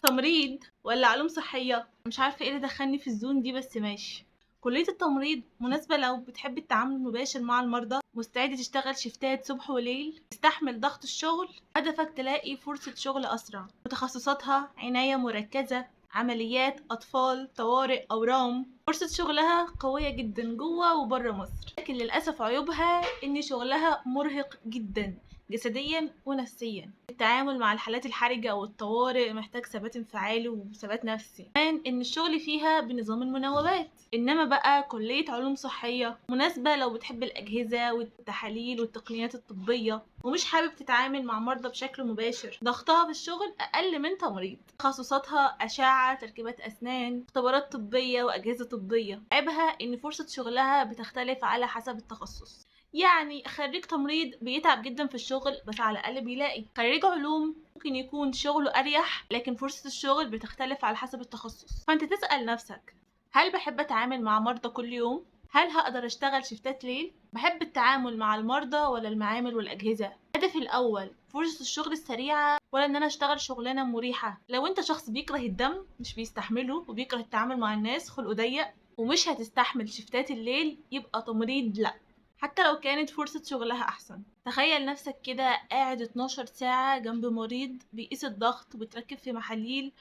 تمريض ولا علوم صحية؟ مش عارفة ايه اللي دخلني في الزون دي، بس ماشي. كلية التمريض مناسبة لو بتحب التعامل المباشر مع المرضى، مستعد تشتغل شيفتات صبح وليل، تستحمل ضغط الشغل، هدفك تلاقي فرصة شغل أسرع. وتخصصاتها عناية مركزة، عمليات، أطفال، طوارئ، أورام. فرصة شغلها قوية جدا جوه وبره مصر، لكن للأسف عيوبها إن شغلها مرهق جدا جسديا ونفسيا. التعامل مع الحالات الحرجة والطوارئ محتاج ثبات انفعالي وثبات نفسي، كمان ان الشغل فيها بنظام المناوبات. انما بقى كلية علوم صحية مناسبة لو بتحب الاجهزة والتحاليل والتقنيات الطبية، ومش حابب تتعامل مع مرضى بشكل مباشر. ضغطها في الشغل اقل من تمريض، تخصصاتها اشعة، تركيبات اسنان، اختبارات طبية واجهزة طبية. عيبها ان فرصة شغلها بتختلف على حسب التخصص، يعني خريج تمريض بيتعب جدا في الشغل بس على الأقل بيلاقي. خريج علوم ممكن يكون شغله أريح، لكن فرصة الشغل بتختلف على حسب التخصص. فأنت تسأل نفسك، هل بحب أتعامل مع مرضى كل يوم؟ هل هقدر أشتغل شفتات ليل؟ بحب التعامل مع المرضى ولا المعامل والأجهزة؟ هدفي الأول فرصة الشغل السريعة ولا إن أنا أشتغل شغلانة مريحة؟ لو أنت شخص بيكره الدم، مش بيستحمله، وبيكره التعامل مع الناس، خلقه ضيق، ومش هتستحمل شفتات الليل، يبقى تمريض لأ، حتى لو كانت فرصة شغلها أحسن. تخيل نفسك كده قاعد 12 ساعة جنب مريض بيقيس الضغط وبتركب في محاليل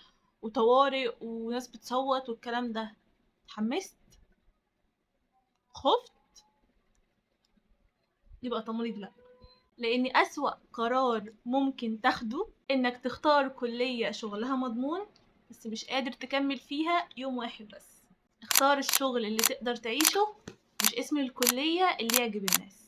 وطوارئ وناس بتصوت والكلام ده. اتحمست؟ خفت؟ يبقى تمريض لأ. لأن أسوأ قرار ممكن تاخده إنك تختار كلية شغلها مضمون بس مش قادر تكمل فيها يوم واحد بس. اختار الشغل اللي تقدر تعيشه، مش اسم الكلية اللي يعجب الناس.